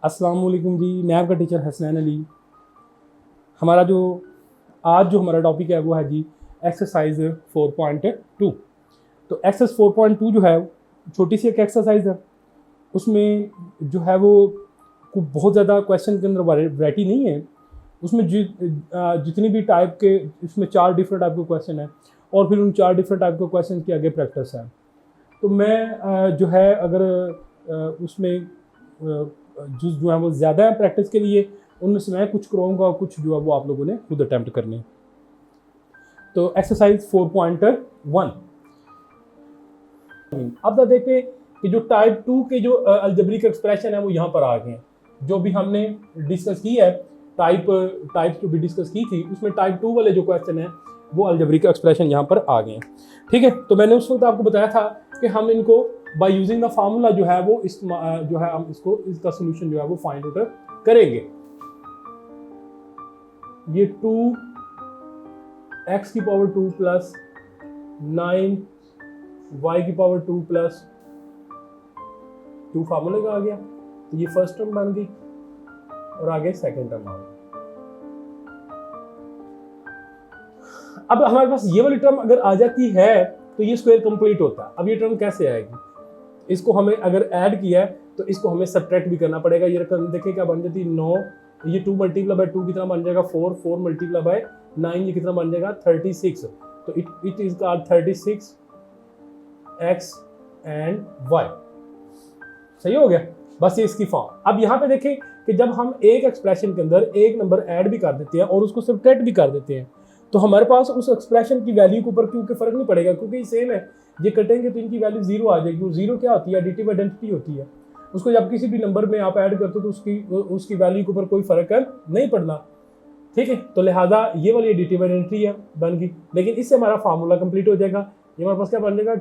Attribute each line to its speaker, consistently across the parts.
Speaker 1: अस्सलाम वालेकुम जी, मैं आपका टीचर हसनैन अली। हमारा जो आज हमारा टॉपिक है वो है जी एक्सरसाइज 4.2। तो एक्सरसाइज 4.2 जो है छोटी सी एक एक्सरसाइज है। उसमें जो है वो बहुत ज़्यादा क्वेश्चन के अंदर वैरायटी नहीं है। उसमें जितनी भी टाइप के इसमें 4 डिफरेंट टाइप के क्वेश्चन है और फिर उन 4 डिफरेंट टाइप के क्वेश्चन के आगे प्रैक्टिस है। तो मैं जो है अगर उसमें जो है वो ज़्यादा है प्रैक्टिस के लिए, उनमें से मैं कुछ कराऊंगा और कुछ जो है वो आप लोगों ने खुद अटैम्प्ट करने हैं। तो एक्सरसाइज 4.1 अब देखते कि जो टाइप 2 के जो अलजेब्रिक एक्सप्रेशन है वो यहाँ पर आ गए हैं। जो भी हमने डिस्कस की है टाइप जो भी डिस्कस की थी उसमें टाइप 2 वाले जो क्वेश्चन है वो अलजेब्रिक एक्सप्रेशन यहाँ पर आ गए हैं। ठीक है, तो मैंने उस वक्त आपको बताया था कि हम इनको बाय यूजिंग द फार्मूला जो है वो जो है हम इसका सोल्यूशन जो है वो फाइंड आउट करेंगे। ये 2x की पावर 2 प्लस 9y की पावर 2 प्लस 2 फार्मूले का आ गया। तो ये फर्स्ट टर्म बन गई और आगे सेकंड टर्म आ गई। अब हमारे पास ये वाली टर्म अगर आ जाती है तो ये स्क्वायर कंप्लीट होता है। अब ये टर्म कैसे आएगी, इसको हमें अगर ऐड किया है तो इसको हमें सब्ट्रैक्ट भी करना पड़ेगा। ये रकम देखिए क्या बन जाती है 9, ये 2 मल्टीप्लाई बाय 2 कितना बन जाएगा 4, 4 मल्टीप्लाई बाय 9 ये कितना बन जाएगा 36। तो it is called 36 x and y। सही हो गया, बस ये इसकी फॉर्म। अब यहाँ पे देखें कि जब हम एक एक्सप्रेशन के अंदर एक नंबर ऐड भी कर देते हैं और उसको सब्ट्रैक्ट भी कर देते हैं तो हमारे पास उस एक्सप्रेशन की वैल्यू के ऊपर क्योंकि फर्क नहीं पड़ेगा, क्योंकि ये सेम है। ये कटेंगे तो इनकी वैल्यू 0 आ जाएगी। जीरो क्या होती है, एडिटिव आइडेंटिटी होती है। उसको जब किसी भी नंबर में आप ऐड करते हो तो उसकी वैल्यू के ऊपर कोई फर्क नहीं पड़ना। ठीक है, तो लिहाजा ये वाली एडिटिव आइडेंटिटी है बन गई। लेकिन इससे हमारा फार्मूला कंप्लीट हो जाएगा। ये हमारे पास क्या बन जाएगा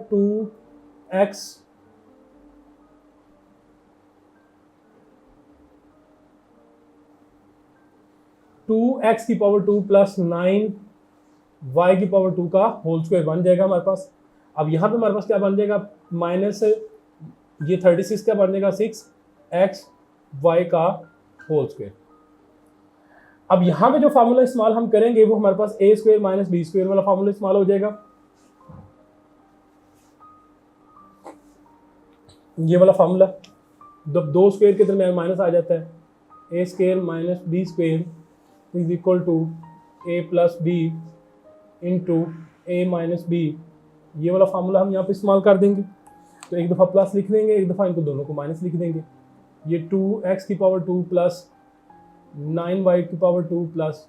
Speaker 1: 2x की पावर 2 प्लस 9y की पावर 2 का होल स्क्वायर बन जाएगा हमारे पास। अब यहाँ पे हमारे पास क्या बन जाएगा माइनस ये 36 क्या बन जाएगा 6x y का होल स्क्वायर। अब यहाँ पे जो फार्मूला इस्तेमाल हम करेंगे वो हमारे पास a square minus B square वाला फार्मूला इस्तेमाल हो जाएगा। ये वाला फार्मूला दो स्क्वायर के दरमियान माइनस आ जाता है। a square minus B square is equal to a plus B into a minus B. ये वाला फार्मूला हम यहाँ पे इस्तेमाल कर देंगे। तो एक दफ़ा प्लस लिख देंगे, एक दफ़ा इनको दोनों को माइनस लिख देंगे। ये 2x की पावर 2 प्लस 9y की पावर 2 प्लस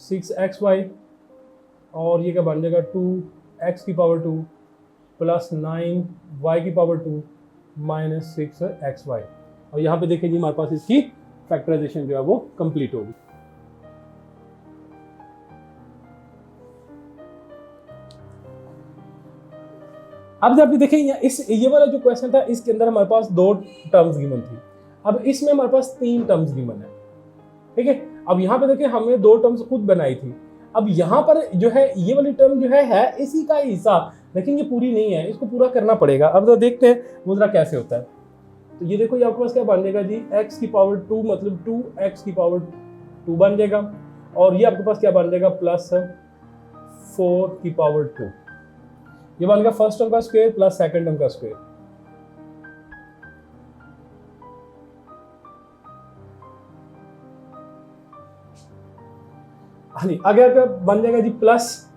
Speaker 1: 6xy और ये क्या बन जाएगा 2x की पावर 2 प्लस 9y की पावर 2 माइनस 6xy। और यहाँ पे देखें जी हमारे पास इसकी फैक्टराइजेशन जो है वो कंप्लीट होगी। अब जब देखें ये वाला जो क्वेश्चन था इसके अंदर हमारे पास 2 टर्म्स गिवन थी। अब इसमें हमारे पास 3 टर्म्स गिवन है। ठीक है, अब यहाँ पे देखें हमने 2 टर्म्स खुद बनाई थी। अब यहाँ पर जो है ये वाली टर्म जो है इसी का हिस्सा, लेकिन ये पूरी नहीं है, इसको पूरा करना पड़ेगा। अब तो देखते हैं वो जरा कैसे होता है। तो ये देखो ये आपके पास क्या बन जाएगा जी x की पावर 2 मतलब 2x की पावर 2 बन जाएगा और ये आपके पास क्या बन जाएगा प्लस 4 की पावर 2। ये बन गया फर्स्ट टर्म का स्क्वायर प्लस सेकंड टर्म का स्क्वायर। हाँ जी, आगे आगे बन जाएगा जी प्लस।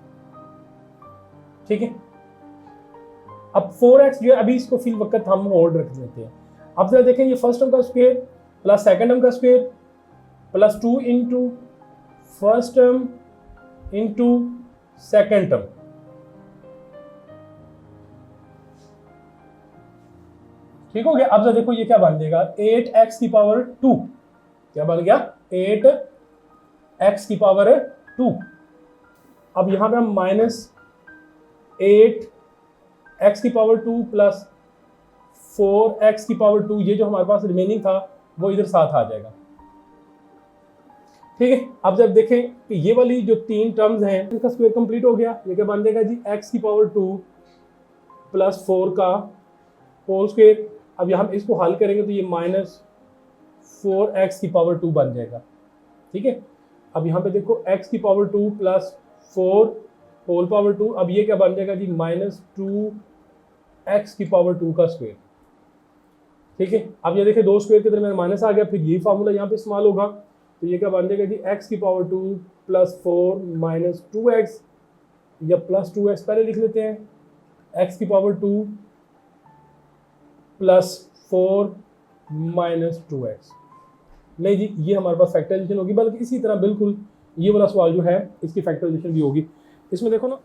Speaker 1: ठीक है, अब 4x जो है अभी इसको फिल वक्त हम होल्ड रख देते हैं। अब जरा देखें ये फर्स्ट टर्म का स्क्वायर प्लस सेकंड टर्म का square plus 2 into first term into second term. ठीक हो गया। अब जरा देखो ये क्या बन जाएगा 8x की पावर 2। क्या बन गया 8x की पावर 2। अब यहां पे हम माइनस 8x की पावर 2 प्लस 4x की पावर 2 ये जो हमारे पास रिमेनिंग था वो इधर साथ आ जाएगा। ठीक है, अब जब देखें कि ये वाली जो 3 टर्म्स हैं इनका स्क्वायर कंप्लीट हो गया। ये क्या बन जाएगा जी x की पावर 2 प्लस 4 का होल स्क्वायर। अब हम इसको हल करेंगे तो ये 4x की पावर 2 बन जाएगा। ठीक है, अब यहाँ पे देखो x की पावर 2 प्लस 4 होल पावर 2, अब ये क्या बन जाएगा जी, -2x की पावर 2 का स्क्वायर। ठीक है, अब ये देखिए 2 स्क्वायर के दरमियान माइनस आ गया, फिर यही फार्मूला यहाँ पे इस्तेमाल होगा, तो ये क्या बन जाएगा जी, x की पावर 2 प्लस 4 माइनस 2x, या प्लस 2x पहले लिख लेते हैं, x की पावर 2 प्लस 4 माइनस 2x। नहीं जी, ये हमारे पास फैक्टराइजेशन होगी, बल्कि इसी तरह बिल्कुल ये वाला सवाल जो है इसकी फैक्टराइजेशन भी होगी। इसमें देखो ना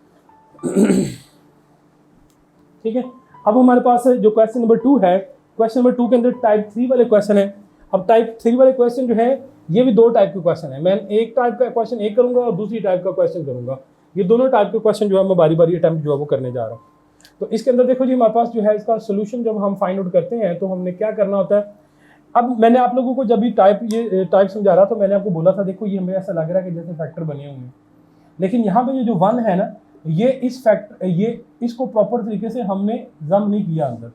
Speaker 1: ठीक है, अब हमारे पास जो क्वेश्चन नंबर 2 है, क्वेश्चन नंबर 2 के अंदर टाइप 3 वाले क्वेश्चन है। अब टाइप 3 वाले क्वेश्चन जो है ये भी 2 टाइप के क्वेश्चन है। मैं एक टाइप का क्वेश्चन एक करूंगा और दूसरी टाइप का क्वेश्चन करूंगा। ये दोनों टाइप के क्वेश्चन जो है मैं बारी बारी अटैम्प्ट जो है वो करने जा रहा हूँ। तो इसके अंदर देखो जी, हमारे पास जो है इसका सोल्यूशन जब हम फाइंड आउट करते हैं तो हमने क्या करना होता है। अब मैंने आप लोगों को जब भी टाइप समझा रहा तो मैंने आपको बोला था, देखो ये हमें ऐसा लग रहा है कि जैसे फैक्टर बने हुए हैं, लेकिन यहाँ पे ये जो 1 है ना, ये इसको प्रॉपर तरीके से हमने जम नहीं किया अंदर।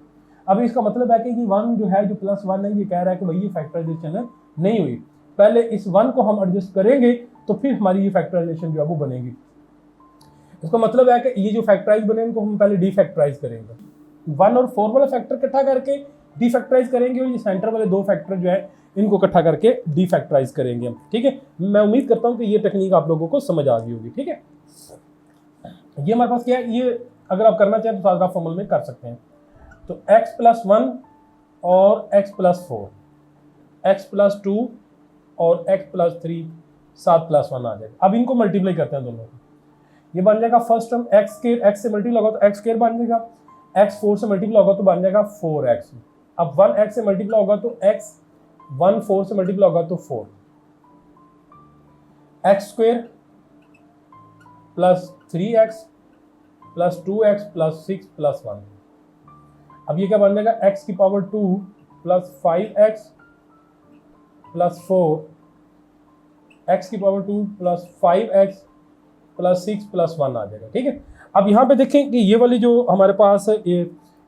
Speaker 1: अब इसका मतलब है कि 1 जो है, जो +1 है, ये कह रहा है कि भाई ये फैक्टराइजेशन नहीं हुई। पहले इस 1 को हम एडजस्ट करेंगे तो फिर हमारी ये फैक्टराइजेशन जो है वो बनेगी। इसका मतलब है कि ये जो फैक्टराइज बने इनको हम पहले डीफैक्टराइज करेंगे। 1 और 4 वाला फैक्टर इकट्ठा करके डीफैक्टराइज करेंगे, और ये सेंटर वाले 2 फैक्टर जो है इनको इकट्ठा करके डीफैक्टराइज करेंगे हम। ठीक है, मैं उम्मीद करता हूँ कि ये टेक्निक आप लोगों को समझ आ गई होगी। ठीक है, ये हमारे पास क्या है, ये अगर आप करना चाहें तो सादा फॉर्मूले में कर सकते हैं। तो x+1 और x+4, x+2 और x+3, 7+1 आ जाएगा। अब इनको मल्टीप्लाई करते हैं दोनों को, ये बन जाएगा फर्स्ट टर्म x से मल्टीप्लाई होगा तो x² बन जाएगा, x 4 से मल्टीप्लाई होगा तो बन जाएगा 4x। अब 1x से मल्टीप्लाई होगा तो x, 1 4 से मल्टीप्लाई होगा तो 4, x² plus 3x plus 2x plus 6 plus 1। अब ये क्या बन जाएगा, x की power 2 plus 5x plus 4, x की power 2 plus 5x plus 6 plus 1 आ जाएगा। ठीक है, अब यहाँ पे देखें कि ये वाली जो हमारे पास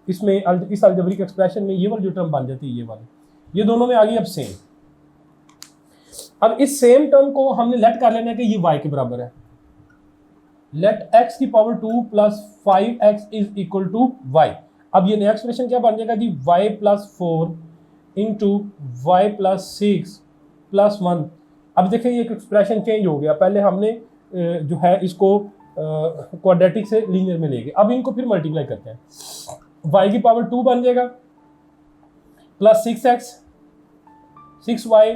Speaker 1: इसमें इस अलजेब्रिक एक्सप्रेशन में ये वाली जो टर्म बन जाती है, ये वाली, ये दोनों में आ गई अब सेम। अब इस सेम टर्म को हमने लेट कर लेना है कि ये y के बराबर है। लेट x की power 2 plus 5x is equal to y। अब ये नया एक्सप्रेशन क्या बन जाएगा जी, y plus 4 into Y plus 6 plus 1। अब देखें ये एक एक्सप्रेशन चेंज हो गया, पहले हमने जो है इसको क्वाड्रेटिक से लीनियर में ले गए, अब इनको फिर मल्टीप्लाई करते हैं। y की पावर 2 बन जाएगा plus 6x 6y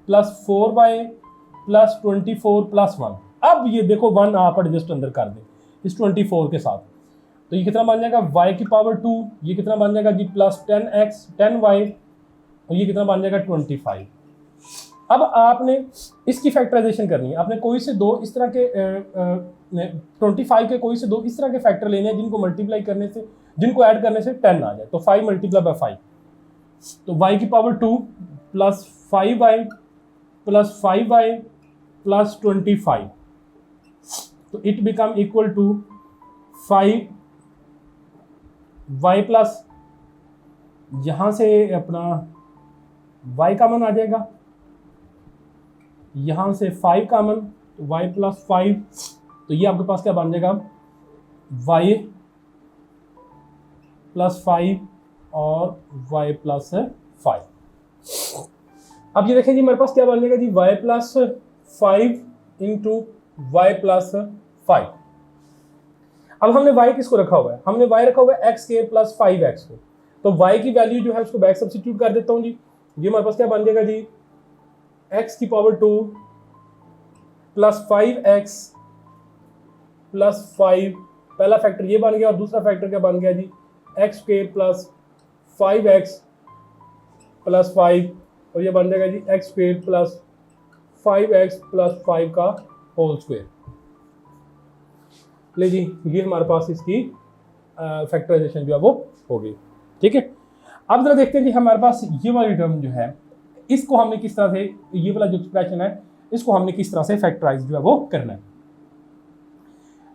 Speaker 1: plus 4y plus 24 plus 1। अब ये देखो 1 आप एडजस्ट अंदर कर दें इस 24 के साथ, तो ये कितना बन जाएगा, y की पावर 2, ये कितना बन जाएगा जी प्लस 10x 10y, और ये कितना बन जाएगा 25। अब आपने इसकी फैक्टराइजेशन करनी है। आपने कोई से दो इस तरह के 25 के कोई से दो इस तरह के फैक्टर लेने हैं जिनको मल्टीप्लाई करने से, जिनको ऐड करने से 10 आ जाए। तो 5 मल्टीप्लाई बाय 5, तो y की power 2 plus 5y plus 5y plus 25, तो it become equal to 5y plus, यहाँ से अपना y कॉमन आ जाएगा, यहाँ से 5 कॉमन, तो y प्लस 5, तो ये आपके पास क्या बन जाएगा, y प्लस 5 और y प्लस 5। अब ये देखें जी मेरे पास क्या बन जाएगा जी, y plus 5 into Y plus 5। अब हमने y किसको रखा हुआ है, हमने y रखा हुआ है x के प्लस 5x को, तो y की वैल्यू जो है उसको बैक सब्स्टिट्यूट कर देता हूँ जी। ये हमारे पास क्या बन जाएगा जी, x की पावर 2 प्लस 5x प्लस 5, पहला फैक्टर ये बन गया, और दूसरा फैक्टर क्या बन गया जी, x के प्लस 5x प्लस 5, और ये बन जाएगा जी x square plus 5x plus 5 का होल स्क्वायर। ले जी, ये हमारे पास इसकी फैक्टराइजेशन जो है वो हो गई। ठीक है, अब जरा देखते हैं कि हमारे पास ये वाली टर्म जो है इसको हमने किस तरह से, ये वाला जो एक्सप्रेशन है इसको हमने किस तरह से फैक्टराइज जो है वो करना है।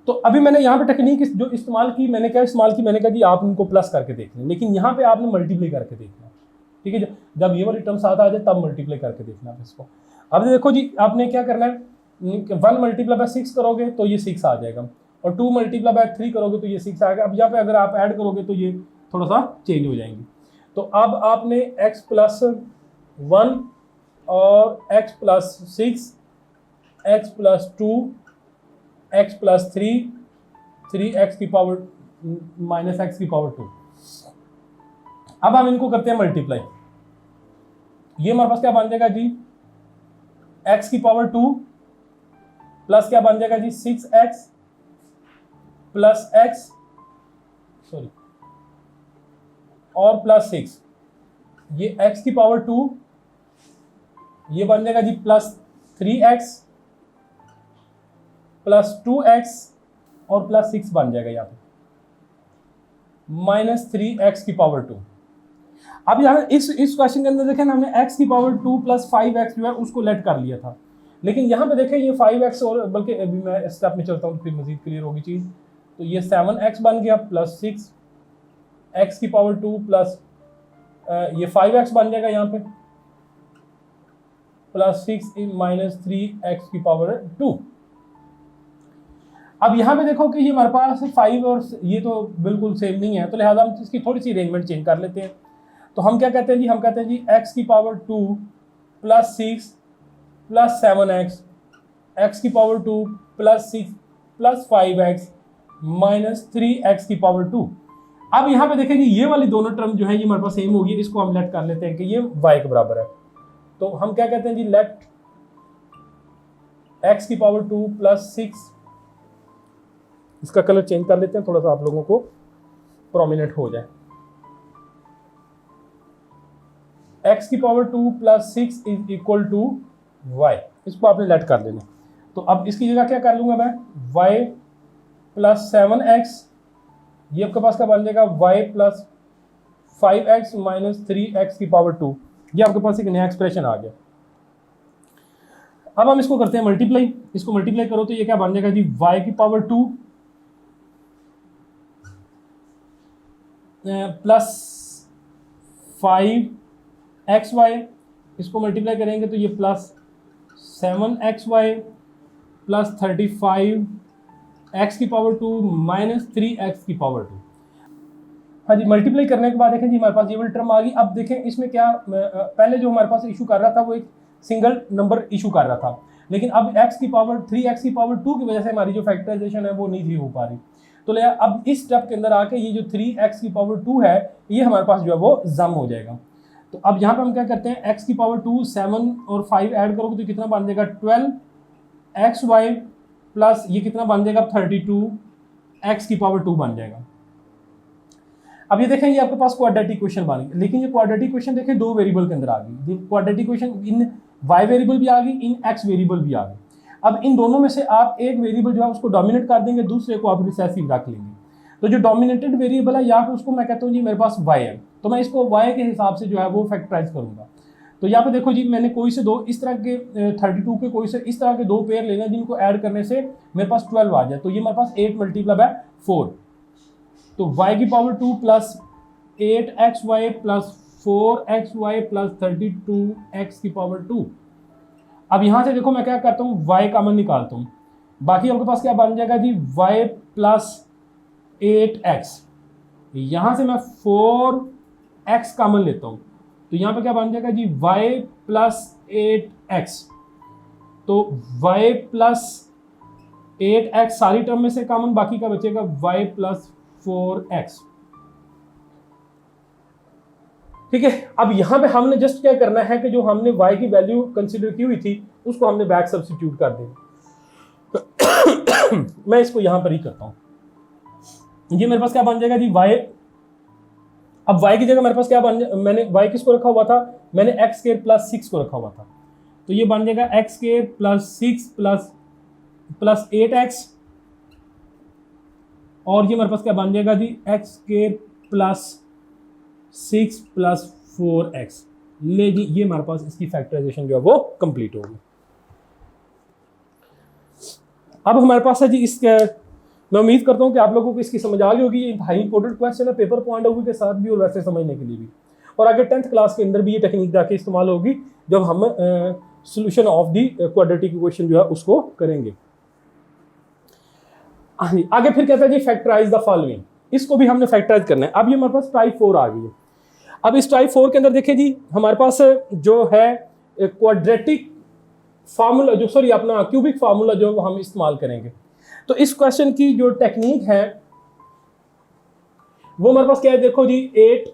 Speaker 1: तो अभी मैंने यहाँ पे टेक्निक जो इस्तेमाल की, मैंने क्या इस्तेमाल की, मैंने कहा जी आप इनको प्लस करके देख लें, लेकिन यहाँ पे आपने मल्टीप्लाई करके देखना है। ठीक है, जब ये वाली टर्म साथ आ जाए तब मल्टीप्लाई करके देखना है इसको। अब देखो जी, आपने क्या करना है, 1 मल्टीप्लाई बाय 6 करोगे तो ये 6 आ जाएगा, और 2 मल्टीप्लाई बाय 3 करोगे तो ये 6 आएगा। अब यहाँ पे अगर आप ऐड करोगे तो ये थोड़ा सा चेंज हो जाएंगे। तो अब आपने x प्लस 1 और x plus 6, x plus 2, x plus 3, 3x की पावर माइनस x की पावर 2, अब हम इनको करते हैं मल्टीप्लाई। ये हमारे पास क्या बन जाएगा जी, x की पावर 2 प्लस क्या बन जाएगा जी 6x प्लस x, सॉरी, और प्लस 6, ये x की पावर 2, ये बन जाएगा जी प्लस 3x प्लस 2x और प्लस 6 बन जाएगा यहाँ पे माइनस 3x की पावर 2। अब यहाँ इस क्वेश्चन के अंदर देखें ना, हमने x की पावर 2 प्लस 5x जो है उसको लेट कर लिया था, लेकिन यहाँ पे देखें ये 5x, और बल्कि अभी मैं स्टेप में चलता हूँ फिर मजीद क्लियर होगी चीज़। तो ये 7x बन गया प्लस 6x की पावर 2 प्लस ये 5x बन जाएगा यहाँ पे प्लस 6 माइनस 3x की पावर 2। अब यहाँ पे देखो कि ये हमारे पास 5 और ये तो बिल्कुल सेम नहीं है, तो लिहाजा हम इसकी थोड़ी सी अरेंजमेंट चेंज कर लेते हैं। तो हम क्या कहते हैं जी, हम कहते हैं जी x की power 2 plus 6 plus 7x, x की power 2 plus 6 plus 5x minus 3x की पावर 2। अब यहाँ पे देखें जी ये वाली दोनों टर्म जो है ये हमारे पास सेम होगी, इसको हम लेट कर लेते हैं कि ये y के बराबर है। तो हम क्या कहते हैं जी, लेट x की पावर 2 प्लस 6, इसका कलर चेंज कर लेते हैं थोड़ा सा आप लोगों को प्रोमिनेंट हो जाए, x की power 2 plus 6 is equal to y, इसको आपने लेट कर लेना। तो अब इसकी जगह क्या कर लूंगा मैं, y प्लस 7x, ये आपके पास क्या बन जाएगा y plus 5x minus 3x की पावर 2, ये आपके पास एक नया एक्सप्रेशन आ गया। अब हम इसको करते हैं मल्टीप्लाई, इसको मल्टीप्लाई करो तो ये क्या बन जाएगा जी, y की पावर 2 प्लस 5xy, इसको मल्टीप्लाई करेंगे तो ये प्लस 7xy प्लस 35x की पावर 2 माइनस 3x की पावर 2। हाँ जी, मल्टीप्लाई करने के बाद देखें जी हमारे पास ये वाली टर्म आ गई। अब देखें इसमें क्या, पहले जो हमारे पास इशू कर रहा था वो एक सिंगल नंबर इशू कर रहा था, लेकिन अब x की पावर 3x की पावर 2 की वजह से हमारी जो फैक्टराइजेशन है वो नहीं थी हो पा रही। तो ले अब इस स्टेप के अंदर आके ये जो 3x की पावर 2 है ये हमारे पास जो है वो जम हो जाएगा। तो अब यहाँ पे हम क्या करते हैं, x की पावर 2 7 और 5 ऐड करोगे तो कितना बन जाएगा 12xy प्लस ये कितना बन जाएगा 32x की पावर 2 बन जाएगा। अब ये देखें ये आपके पास क्वाड्रेटिक इक्वेशन बन गई, लेकिन ये क्वाड्रेटिक इक्वेशन देखें दो वेरिएबल के अंदर आ गई। Quadratic equation in y variable भी आ गई, इन x वेरिएबल भी आ गई। अब इन दोनों में से आप एक वेरिएबल जो है उसको डोमिनेट कर देंगे, दूसरे को आप रिसेसिव रख लेंगे। तो जो डोमिनेटेड वेरिएबल है यहाँ पे उसको मैं कहता हूँ जी मेरे पास y है, तो मैं इसको y के हिसाब से जो है वो फैक्टराइज करूंगा। तो यहाँ पे देखो जी मैंने कोई से दो इस तरह के 32 के कोई से इस तरह के दो पेयर लेने हैं जिनको ऐड करने से मेरे पास 12 आ जाए। तो ये मेरे पास 8 मल्टीप्लाई बाय 4, तो y की power 2 plus 8xy plus 4xy plus 32x की पावर 2। अब यहाँ से देखो मैं क्या करता हूँ, y कॉमन निकालता हूँ, बाकी आपके पास क्या बन जाएगा जी y प्लस 8x, यहाँ से मैं 4x कॉमन लेता हूँ, तो यहाँ पे क्या बन जाएगा जी y प्लस 8x, तो y प्लस 8x सारी टर्म में से कॉमन, बाकी का बचेगा y प्लस 4x। ठीक है, अब यहाँ पे हमने जस्ट क्या करना है कि जो हमने y की वैल्यू कंसीडर की हुई थी उसको हमने बैक सब्स्टिट्यूट कर देना। मैं इसको यहाँ पर ही करता हूँ, ये मेरे पास क्या बन जाएगा जी y, अब y की जगह मेरे पास क्या मैंने y किसको रखा हुआ था, मैंने x स्क्वायर प्लस 6 को रखा हुआ था, तो ये बन जाएगा x square plus 6 plus 8x, और ये मेरे पास क्या बन जाएगा जी x square plus 6 plus 4x। ले जी ये हमारे पास इसकी फैक्टराइजेशन जो है वो कंप्लीट होगी। अब हमारे पास है जी इसके, मैं उम्मीद करता हूँ कि आप लोगों को इसकी समझ आ गई होगी। ये इंतहाई इंपॉर्टेंट क्वेश्चन है, पेपर पॉइंट ऑफ व्यू के साथ भी और वैसे समझने के लिए भी। और आगे 10th क्लास के अंदर भी ये टेक्निक जाके इस्तेमाल होगी जब हम solution of the quadratic equation जो है उसको करेंगे। आगे फिर कहता है जी फैक्टराइज द फॉलोइंग, इसको भी हमने फैक्टराइज करना है। अब ये हमारे पास टाइप 4 आ गई है। अब इस टाइप 4 के अंदर देखिए जी हमारे पास जो है क्वाड्रेटिक फार्मूला जो सॉरी अपना क्यूबिक फार्मूला जो हम इस्तेमाल करेंगे। तो इस क्वेश्चन की जो टेक्निक है वो हमारे पास क्या है, देखो जी 8,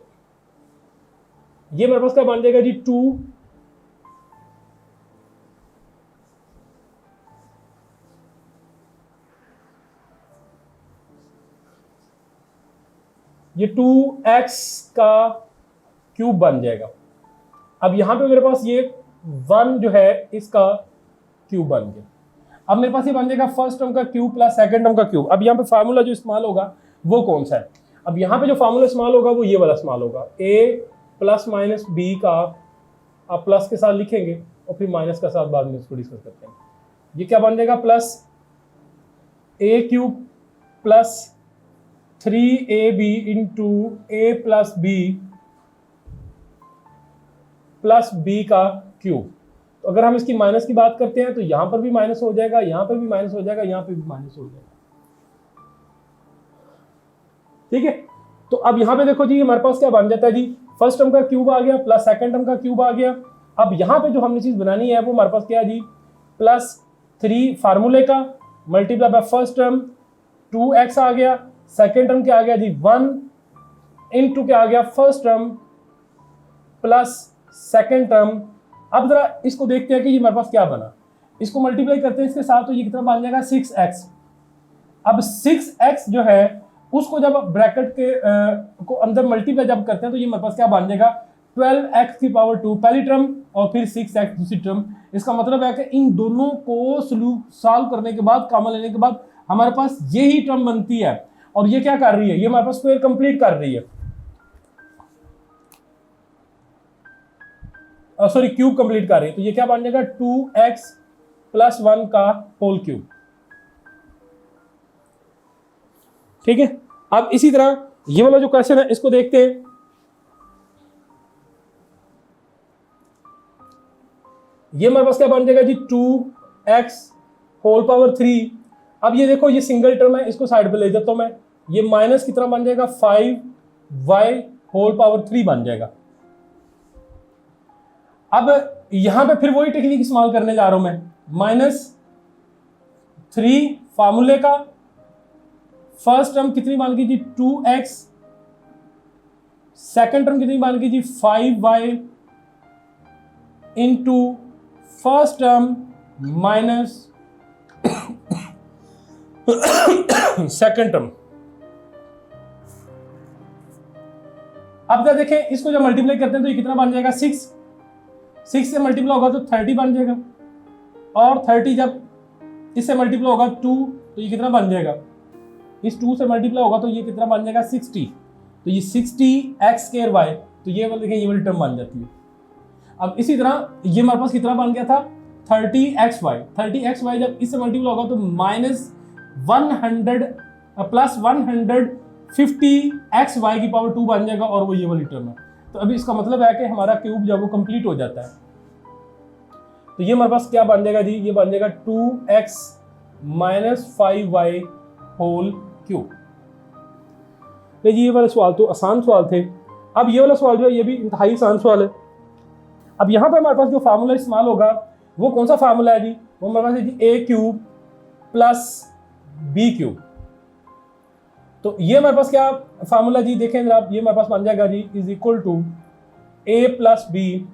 Speaker 1: ये हमारे पास क्या बन जाएगा जी 2, ये 2x का क्यूब बन जाएगा। अब यहां पे मेरे पास ये 1 जो है इसका क्यूब बन गया। अब मेरे पास ये बन जाएगा फर्स्ट टर्म का क्यूब प्लस सेकंड टर्म का क्यूब। अब यहाँ पे फार्मूला जो इस्तेमाल होगा वो कौन सा है, अब यहाँ पे जो फार्मूला इस्तेमाल होगा वो ये वाला इस्तेमाल होगा, a प्लस माइनस बी का आप प्लस के साथ लिखेंगे और फिर माइनस का साथ बाद में इसको डिस्कस करते हैं। ये क्या बन जाएगा plus a cube plus 3ab into a plus B plus B का क्यूब। तो अगर हम इसकी माइनस की बात करते हैं तो यहां पर भी माइनस हो जाएगा, यहां पर भी माइनस हो जाएगा, यहां पर भी माइनस हो जाएगा। ठीक है, तो अब यहां पे देखो जी हमारे पास क्या बन जाता है जी, फर्स्ट टर्म का क्यूब आ गया प्लस सेकंड टर्म का क्यूब आ गया। अब यहां पे जो हमने चीज बनानी है वो हमारे पास क्या है जी, प्लस 3 फार्मूले का multiply by first term 2x आ गया, सेकंड टर्म क्या आ गया जी 1 इनटू क्या आ गया first term plus second term. अब जरा इसको देखते हैं कि ये हमारे पास क्या बना, इसको मल्टीप्लाई करते हैं इसके साथ तो ये कितना बन जाएगा 6x। अब 6x जो है उसको जब ब्रैकेट के को अंदर मल्टीप्लाई जब करते हैं तो ये हमारे पास क्या बन जाएगा 12x की पावर 2 पहली टर्म और फिर 6x दूसरी टर्म। इसका मतलब है कि इन दोनों को सॉल्व करने के बाद कॉमन लेने के बाद हमारे पास ये ही टर्म बनती है और ये क्या कर रही है, ये हमारे पास स्क्वायर कंप्लीट कर रही है, सॉरी क्यूब कंप्लीट कर रही है। तो ये क्या बन जाएगा 2x प्लस 1 का होल क्यूब। ठीक है, अब इसी तरह ये वाला जो क्वेश्चन है इसको देखते हैं। ये हमारे पास क्या बन जाएगा जी 2x होल पावर 3। अब ये देखो ये सिंगल टर्म है, इसको साइड पे ले जाता हूं मैं, ये माइनस कितना बन जाएगा 5y होल पावर 3 बन जाएगा। अब यहां पे फिर वही टेक्निक इस्तेमाल करने जा रहा हूं मैं, -3 फार्मूले का फर्स्ट टर्म कितनी बन गई जी 2x, सेकंड टर्म कितनी बन गई जी 5y into first term minus second term. अब क्या देखें, इसको जब मल्टीप्लाई करते हैं तो ये कितना बन जाएगा 6 से मल्टीप्लाई होगा तो 30 बन जाएगा, और 30 जब इससे मल्टीप्लाई होगा 2 तो ये कितना बन जाएगा, इस 2 से मल्टीप्लाई होगा तो ये कितना बन जाएगा 60। तो ये 60x²y, तो ये वाला देखिए ये वाली टर्म बन जाती है। अब इसी तरह ये हमारे पास कितना बन गया था 30xy, 30xy जब इससे मल्टीप्लाई होगा तो -100 प्लस 150xy की पावर 2 बन जाएगा और वो ये वाली टर्म है। तो अभी इसका मतलब है कि हमारा क्यूब जब वो कंप्लीट हो जाता है तो ये हमारे पास क्या बन जाएगा जी, ये बन जाएगा 2x - 5y होल क्यूब। तो ये वाले सवाल तो आसान सवाल थे। अब ये वाला सवाल जो है ये भी इंतहाई आसान सवाल है। अब यहाँ पे हमारे पास जो फार्मूला इस्तेमाल होगा वो कौन सा फार्मूला है जी, वो हमारे पास है जी a cube plus b cube. तो ये हमारे पास क्या फार्मूला जी देखें जरा, ये हमारे पास बन जाएगा G is equal to a plus B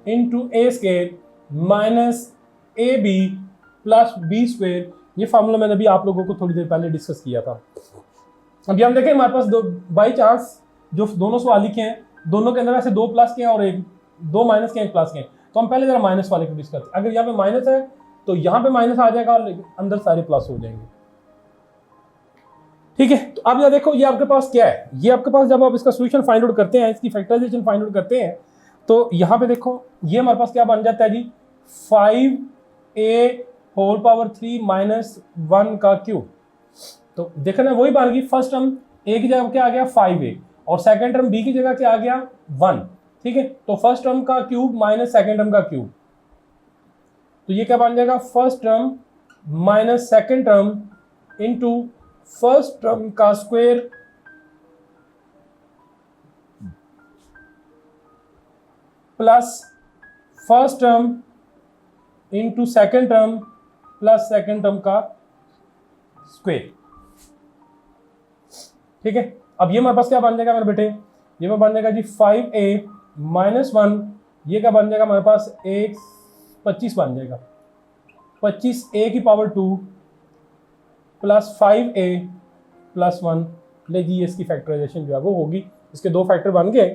Speaker 1: into A square minus A B plus B square. ये फार्मूला मैंने अभी आप लोगों को थोड़ी देर पहले डिस्कस किया था। अभी हम देखें हमारे पास दो बाई चांस जो दोनों सवाल लिखे हैं दोनों के अंदर ऐसे 2 प्लस के हैं और 2 माइनस के 1 प्लस के हैं, तो हम पहले जरा माइनस वाले को डिस्कस करते हैं। अगर यहाँ पे माइनस है तो यहाँ पे माइनस आ जाएगा और अंदर सारे प्लस हो जाएंगे। ठीक है, तो अब यहाँ देखो ये आपके पास क्या है, ये आपके पास जब आप इसका सोल्यूशन फाइंड आउट करते हैं, इसकी फैक्टराइजेशन फाइंड आउट करते हैं तो यहाँ पे देखो ये हमारे पास क्या बन जाता है जी 5a होल पावर 3 माइनस 1 का क्यूब। तो देखो ना वही बन गई, फर्स्ट टर्म a की जगह क्या आ गया 5a और सेकंड टर्म b की जगह क्या आ गया 1। ठीक है, तो फर्स्ट टर्म का क्यूब माइनस सेकेंड टर्म का क्यूब, तो ये क्या बन जाएगा, first term minus second term into first term का square plus first term into second term plus second term का स्क्वायर। ठीक है, अब ये हमारे पास क्या बन जाएगा मेरे बेटे, ये में बन जाएगा जी 5a माइनस 1, ये क्या बन जाएगा हमारे पास 25 बन जाएगा, 25a की पावर 2 प्लस 5a प्लस 1। ले जी इसकी फैक्टराइजेशन जो है वो होगी, इसके दो फैक्टर बन गए।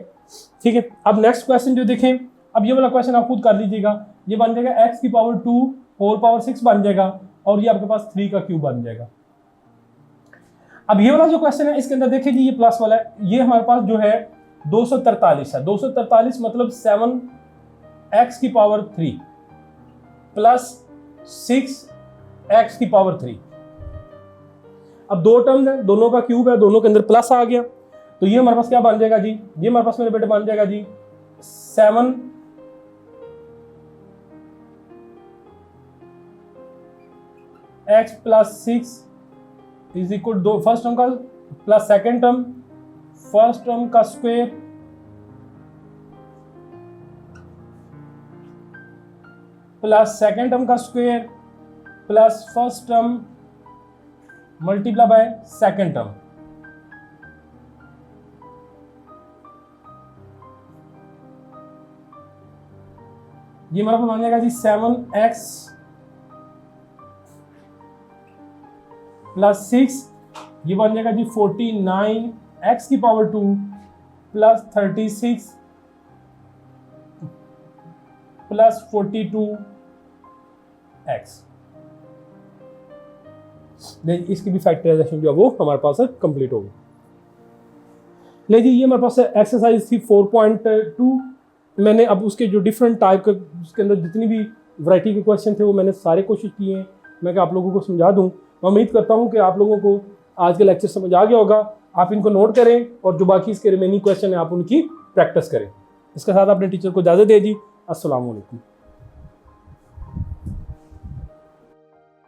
Speaker 1: ठीक है, अब नेक्स्ट क्वेश्चन जो देखें, अब ये वाला क्वेश्चन आप खुद कर लीजिएगा, ये बन जाएगा x की पावर 2 होल पावर 6 बन जाएगा और ये आपके पास 3 का क्यूब बन जाएगा। अब ये वाला जो क्वेश्चन है इसके अंदर देखिए जी, ये प्लस वाला है, ये हमारे पास जो है 243 है, 243 मतलब 7x की पावर 3 प्लस 6x की पावर 3। अब दो टर्म्स है, दोनों का क्यूब है, दोनों के अंदर प्लस आ गया, तो ये हमारे पास क्या बन जाएगा जी, ये हमारे पास मेरे बेटे बन जाएगा जी 7 x प्लस 6 इज इक्वल दो फर्स्ट टर्म का plus second term, first term का स्क्वायर प्लस सेकेंड टर्म का square plus first term multiply by second term. ये हमारा बन जाएगा जी 7x प्लस 6, ये बन जाएगा जी 49x की पावर 2 प्लस 36 प्लस 42x। इसकी भी फैक्टराइजेशन जो है वो हमारे पास कंप्लीट होगी। ले जी ये हमारे पास एक्सरसाइज थी 4.2। मैंने अब उसके जो डिफरेंट टाइप के उसके अंदर जितनी भी वैरायटी के क्वेश्चन थे वो मैंने सारे कोशिश किए हैं मैं आप लोगों को समझा दूं। मैं उम्मीद करता हूं कि आप लोगों को आज का लेक्चर समझ आ गया होगा। आप इनको नोट करें और जो बाकी इसके रिमेनिंग क्वेश्चन है आप उनकी प्रैक्टिस करें। इसके साथ अपने टीचर को इजाज़त दीजिए। अस्सलाम वालेकुम।